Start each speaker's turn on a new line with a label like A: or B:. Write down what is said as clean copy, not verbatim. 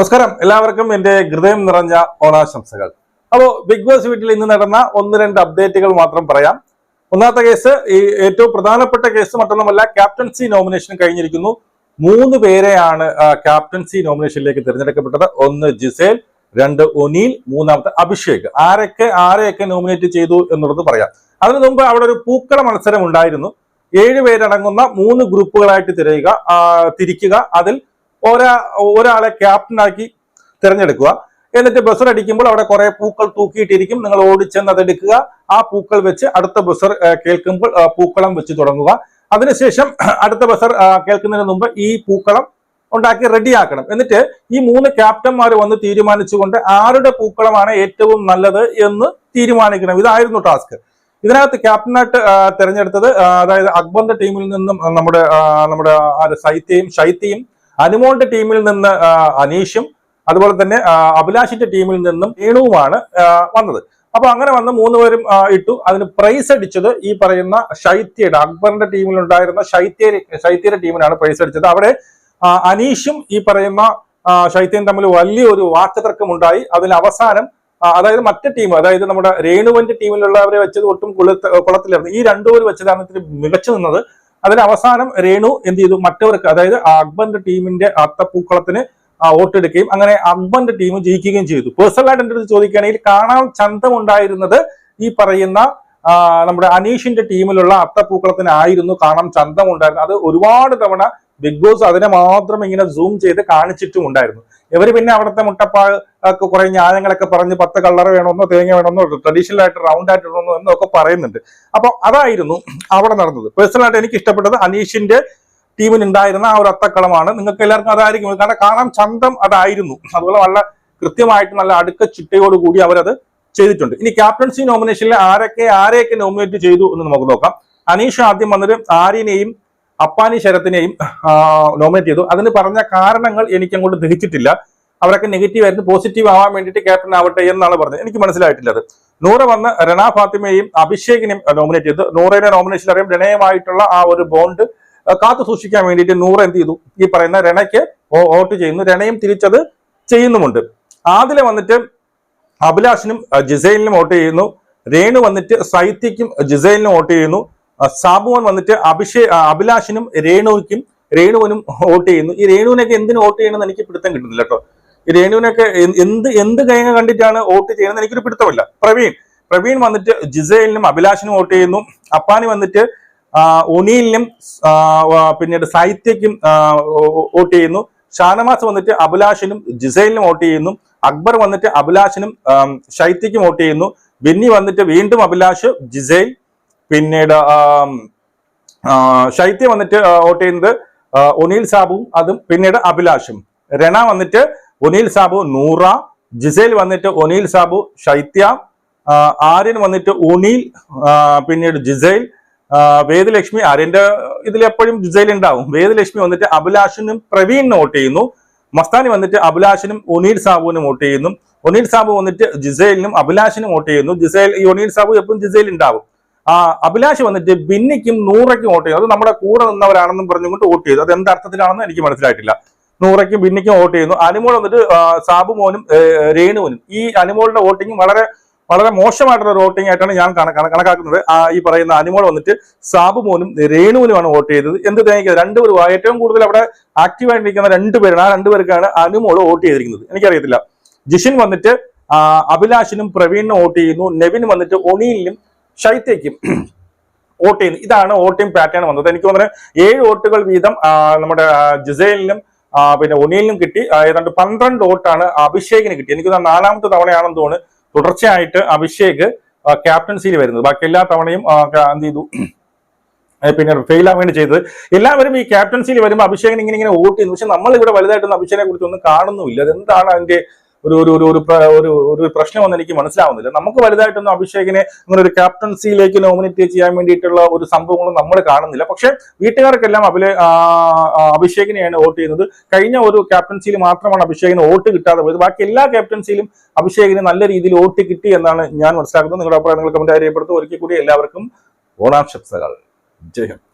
A: നമസ്കാരം, എല്ലാവർക്കും എന്റെ ഹൃദയം നിറഞ്ഞ ഓണാശംസകൾ. അപ്പോൾ ബിഗ് ബോസ് വീട്ടിൽ ഇന്ന് നടന്ന ഒന്ന് രണ്ട് അപ്ഡേറ്റുകൾ മാത്രം പറയാം. ഒന്നാമത്തെ കേസ്, ഈ ഏറ്റവും പ്രധാനപ്പെട്ട കേസ് മറ്റൊന്നുമല്ല, ക്യാപ്റ്റൻസി നോമിനേഷൻ കഴിഞ്ഞിരിക്കുന്നു. 3 പേരെയാണ് ക്യാപ്റ്റൻസി നോമിനേഷനിലേക്ക് തിരഞ്ഞെടുക്കപ്പെട്ടത്. ഒന്ന് ജിസേൽ, 2 ഒനീൽ, 3 അഭിഷേക്. ആരെയൊക്കെ നോമിനേറ്റ് ചെയ്തു എന്നുള്ളത് പറയാം. അതിനു മുമ്പ് അവിടെ ഒരു പൂക്കള മത്സരം ഉണ്ടായിരുന്നു. 7 പേരടങ്ങുന്ന 3 ഗ്രൂപ്പുകളായിട്ട് തിരിക്കുക. അതിൽ ഒരാളെ ക്യാപ്റ്റനാക്കി തിരഞ്ഞെടുക്കുക. എന്നിട്ട് ബസർ അടിക്കുമ്പോൾ അവിടെ കുറെ പൂക്കൾ തൂക്കിയിട്ടിരിക്കും. നിങ്ങൾ ഓടിച്ചെന്ന് അതെടുക്കുക. ആ പൂക്കൾ വെച്ച് അടുത്ത ബസർ കേൾക്കുമ്പോൾ പൂക്കളം വെച്ച് തുടങ്ങുക. അതിനുശേഷം അടുത്ത ബസർ കേൾക്കുന്നതിന് മുമ്പ് ഈ പൂക്കളം ഉണ്ടാക്കി റെഡിയാക്കണം. എന്നിട്ട് ഈ 3 ക്യാപ്റ്റന്മാർ വന്ന് തീരുമാനിച്ചുകൊണ്ട് ആരുടെ പൂക്കളമാണ് ഏറ്റവും നല്ലത് എന്ന് തീരുമാനിക്കണം. ഇതായിരുന്നു ടാസ്ക്. ഇതിനകത്ത് ക്യാപ്റ്റനായിട്ട് തെരഞ്ഞെടുത്തത്, അതായത് അക്ബറിന്റെ ടീമിൽ നിന്നും നമ്മുടെ ശൈത്യയും, അനുമോളുടെ ടീമിൽ നിന്ന് അനീഷും, അതുപോലെ തന്നെ അഭിലാഷിന്റെ ടീമിൽ നിന്നും രേണുവുമാണ് വന്നത്. അപ്പൊ അങ്ങനെ വന്ന് 3 പേരും ഇട്ടു. അതിന് പ്രൈസ് അടിച്ചത് ഈ പറയുന്ന ശൈത്യയുടെ, അക്ബറിന്റെ ടീമിൽ ഉണ്ടായിരുന്ന ശൈത്യയുടെ ടീമിനാണ് പ്രൈസ് അടിച്ചത്. അവിടെ അനീഷും ഈ പറയുന്ന ശൈത്യയും തമ്മിൽ വലിയൊരു വാക്കുതർക്കം ഉണ്ടായി. അതിൽ അവസാനം, അതായത് മറ്റേ ടീം, അതായത് നമ്മുടെ രേണുവിന്റെ ടീമിലുള്ളവരെ വെച്ചത് ഒട്ടും കുളത്തിലായിരുന്നു. ഈ 2 പേര് വെച്ചതാണ് ഇത്തിരി മികച്ചു നിന്നത്. അതിന് അവസാനം രേണു എന്ത് ചെയ്തു, മറ്റവർക്ക്, അതായത് അക്ബറിന്റെ ടീമിന്റെ അത്തപ്പൂക്കളത്തിന് വോട്ടെടുക്കുകയും അങ്ങനെ അക്ബറിന്റെ ടീം ജയിക്കുകയും ചെയ്തു. പേഴ്സണലായിട്ട് എൻ്റെ അടുത്ത് ചോദിക്കുകയാണെങ്കിൽ കാണാൻ ചന്തമുണ്ടായിരുന്നത് ഈ പറയുന്ന നമ്മുടെ അനീഷിന്റെ ടീമിലുള്ള അത്തപ്പൂക്കളത്തിനായിരുന്നു കാണാൻ ചന്തമുണ്ടായിരുന്നത്. അത് ഒരുപാട് തവണ ബിഗ് ബോസ് അതിനെ മാത്രം ഇങ്ങനെ സൂം ചെയ്ത് കാണിച്ചിട്ടും ഉണ്ടായിരുന്നു. ഇവര് പിന്നെ അവിടുത്തെ മുട്ടപ്പാക്ക് കുറെ ന്യായങ്ങളൊക്കെ പറഞ്ഞ് 10 കളർ വേണമെന്നോ തേങ്ങ വേണമെന്നോ ട്രഡീഷണൽ ആയിട്ട് റൗണ്ട് ആയിട്ട് ഇടണമെന്നോ എന്നൊക്കെ പറയുന്നുണ്ട്. അപ്പൊ അതായിരുന്നു അവിടെ നടന്നത്. പേഴ്സണലായിട്ട് എനിക്ക് ഇഷ്ടപ്പെട്ടത് അനീഷിന്റെ ടീമിനുണ്ടായിരുന്ന ആ ഒരു അത്തക്കളമാണ്. നിങ്ങൾക്ക് എല്ലാവർക്കും അതായിരിക്കും, കാരണം കാണാൻ ചന്തം അതായിരുന്നു. അതുപോലെ നല്ല കൃത്യമായിട്ട് നല്ല അടുക്ക ചിട്ടയോടുകൂടി അവരത് ചെയ്തിട്ടുണ്ട്. ഇനി ക്യാപ്റ്റൻസി നോമിനേഷനിൽ ആരെയൊക്കെ നോമിനേറ്റ് ചെയ്തു എന്ന് നമുക്ക് നോക്കാം. അനീഷ് ആദ്യം വന്നത് ആര്യനെയും അപ്പാനി ശരത്തിനെയും നോമിനേറ്റ് ചെയ്തു. അതിന് പറഞ്ഞ കാരണങ്ങൾ എനിക്ക് അങ്ങോട്ട് ദഹിച്ചിട്ടില്ല. അവരൊക്കെ നെഗറ്റീവ് ആയിരുന്നു, പോസിറ്റീവ് ആവാൻ വേണ്ടിയിട്ട് ക്യാപ്റ്റൻ ആവട്ടെ എന്നാണ് പറഞ്ഞത്. എനിക്ക് മനസ്സിലായിട്ടില്ല അത്. നൂറ വന്ന് റണ ഫാത്തിമയെയും അഭിഷേകിനെയും നോമിനേറ്റ് ചെയ്തു. നൂറയുടെ നോമിനേഷൻ അറിയാം, രണയുമായിട്ടുള്ള ആ ഒരു ബോണ്ട് കാത്തു സൂക്ഷിക്കാൻ വേണ്ടിയിട്ട് നൂറ എന്ത് ചെയ്തു, ഈ പറയുന്ന രണയ്ക്ക് വോട്ട് ചെയ്യുന്നു. രണയും തിരിച്ചത് ചെയ്യുന്നുമുണ്ട്. ആദില വന്നിട്ട് അഭിലാഷിനും ജിസൈലിനും വോട്ട് ചെയ്യുന്നു. രേണു വന്നിട്ട് സൈത്യക്കും ജിസൈലിനും വോട്ട് ചെയ്യുന്നു. സാബുവൻ വന്നിട്ട് അഭിലാഷിനും രേണുവിനും വോട്ട് ചെയ്യുന്നു. ഈ രേണുവിനൊക്കെ എന്തിനു വോട്ട് ചെയ്യണമെന്ന് എനിക്ക് പിടുത്തം കിട്ടുന്നില്ല കേട്ടോ. ഈ രേണുവിനൊക്കെ എന്ത് കൈങ്ങ കണ്ടിട്ടാണ് വോട്ട് ചെയ്യുന്നത് എനിക്കൊരു പിടുത്തമില്ല. പ്രവീൺ വന്നിട്ട് ജിസൈലിനും അഭിലാഷിനും വോട്ട് ചെയ്യുന്നു. അപ്പാനി വന്നിട്ട് ഒനീലിനും പിന്നീട് സാഹിത്യക്കും വോട്ട് ചെയ്യുന്നു. ഷാനവാസ് വന്നിട്ട് അഭിലാഷിനും ജിസൈലിനും വോട്ട് ചെയ്യുന്നു. അക്ബർ വന്നിട്ട് അഭിലാഷിനും ശൈത്യക്കും വോട്ട് ചെയ്യുന്നു. ബെന്നി വന്നിട്ട് വീണ്ടും അഭിലാഷ്, ജിസൈൽ, പിന്നീട് ശൈത്യ വന്നിട്ട് വോട്ട് ചെയ്യുന്നത് ഒനീൽ സാബുവും അതും പിന്നീട് അഭിലാഷും. രണ വന്നിട്ട് ഒനീൽ സാബു, നൂറ, ജിസൈൽ വന്നിട്ട് ഒനീൽ സാബു, ശൈത്യ, ആര്യൻ വന്നിട്ട് ഒനീൽ, പിന്നീട് ജിസൈൽ, വേദലക്ഷ്മി, ആര്യന്റെ ഇതിൽ എപ്പോഴും ജിസൈൽ ഉണ്ടാവും. വേദലക്ഷ്മി വന്നിട്ട് അഭിലാഷിനും പ്രവീണിനും വോട്ട് ചെയ്യുന്നു. മസ്താനി വന്നിട്ട് അഭിലാഷിനും ഒനീൽ സാബുവിനും വോട്ട് ചെയ്യുന്നു. ഒനീൽ സാബു വന്നിട്ട് ജിസൈലിനും അഭിലാഷിനും വോട്ട് ചെയ്യുന്നു. ഈ ഒനീൽ സാബു എപ്പോഴും ജിസൈൽ ഉണ്ടാവും. അഭിലാഷ് വന്നിട്ട് ബിന്നിക്കും നൂറയ്ക്കും വോട്ട് ചെയ്തു. അത് നമ്മുടെ കൂടെ നിന്നവരാണെന്നും പറഞ്ഞുകൊണ്ട് വോട്ട് ചെയ്തു. അത് എന്തർത്ഥത്തിലാണെന്ന് എനിക്ക് മനസ്സിലായിട്ടില്ല. നൂറയ്ക്കും ബിന്നിക്കും വോട്ട് ചെയ്യുന്നു. അനുമോൾ വന്നിട്ട് സാബു മോനും രേണുവിനും. ഈ അനുമോളുടെ വോട്ടിങ് വളരെ വളരെ മോശമായിട്ടുള്ള ഒരു വോട്ടിംഗ് ആയിട്ടാണ് ഞാൻ കണക്കാക്കുന്നത്. ഈ പറയുന്ന അനുമോൾ വന്നിട്ട് സാബു മോനും രേണുവിനുമാണ് വോട്ട് ചെയ്തത്. എന്ത് തേങ്ങ 2 പേർ ഏറ്റവും കൂടുതൽ അവിടെ ആക്റ്റീവായിട്ടിരിക്കുന്ന 2 പേരാണ്. ആ 2 പേർക്കാണ് അനുമോൾ വോട്ട് ചെയ്തിരിക്കുന്നത്. എനിക്കറിയത്തില്ല. ജിഷിൻ വന്നിട്ട് അഭിലാഷിനും പ്രവീണിനും വോട്ട് ചെയ്യുന്നു. നെവിൻ വന്നിട്ട് ഒനീലിനും ശൈത്യയ്ക്കും വോട്ട് ചെയ്യുന്നു. ഇതാണ് വോട്ടിംഗ് പാറ്റേൺ വന്നത്. എനിക്ക് തോന്നുന്നത് 7 വോട്ടുകൾ വീതം നമ്മുടെ ജിസൈലിനും പിന്നെ ഒനീലിനും കിട്ടി. ഏതാണ്ട് 12 വോട്ടാണ് അഭിഷേകിന് കിട്ടി. എനിക്ക് 4ാമത്തെ തവണയാണെന്ന് തോന്നുന്നു തുടർച്ചയായിട്ട് അഭിഷേക് ക്യാപ്റ്റൻസിയിൽ വരുന്നത്. ബാക്കി എല്ലാ തവണയും എന്ത് ചെയ്തു, പിന്നെ ഫെയിൽ ആവാൻ വേണ്ടി ചെയ്തത്. എല്ലാവരും ഈ ക്യാപ്റ്റൻസിയിൽ വരുമ്പോൾ അഭിഷേകിന് ഇങ്ങനെ വോട്ട് ചെയ്യുന്നു. പക്ഷെ നമ്മൾ ഇവിടെ വലുതായിട്ടൊന്നും അഭിഷേകിനെ കുറിച്ച് ഒന്നും കാണുന്നുമില്ല. അതെന്താണ് അതിന്റെ ഒരു പ്രശ്നമെന്ന് എനിക്ക് മനസ്സിലാവുന്നില്ല. നമുക്ക് വലുതായിട്ടൊന്നും അഭിഷേകിനെ അങ്ങനെ ഒരു ക്യാപ്റ്റൻസിയിലേക്ക് നോമിനേറ്റ് ചെയ്യാൻ വേണ്ടിയിട്ടുള്ള ഒരു സംഭവങ്ങളും നമ്മൾ കാണുന്നില്ല. പക്ഷെ വീട്ടുകാർക്കെല്ലാം അഭിഷേകിനെയാണ് വോട്ട് ചെയ്യുന്നത്. കഴിഞ്ഞ ഒരു ക്യാപ്റ്റൻസിയിൽ മാത്രമാണ് അഭിഷേകിന് വോട്ട് കിട്ടാതെ പോയത്. ബാക്കി എല്ലാ ക്യാപ്റ്റൻസിയിലും അഭിഷേകിന് നല്ല രീതിയിൽ വോട്ട് കിട്ടി എന്നാണ് ഞാൻ മനസ്സിലാക്കുന്നത്. നിങ്ങളുടെ അഭിപ്രായങ്ങൾ കമന്റ് രേഖപ്പെടുത്തുക. ഒരിക്കൽ കൂടി എല്ലാവർക്കും ഓണാശംസകൾ. ജയ് ഹിന്ദ്.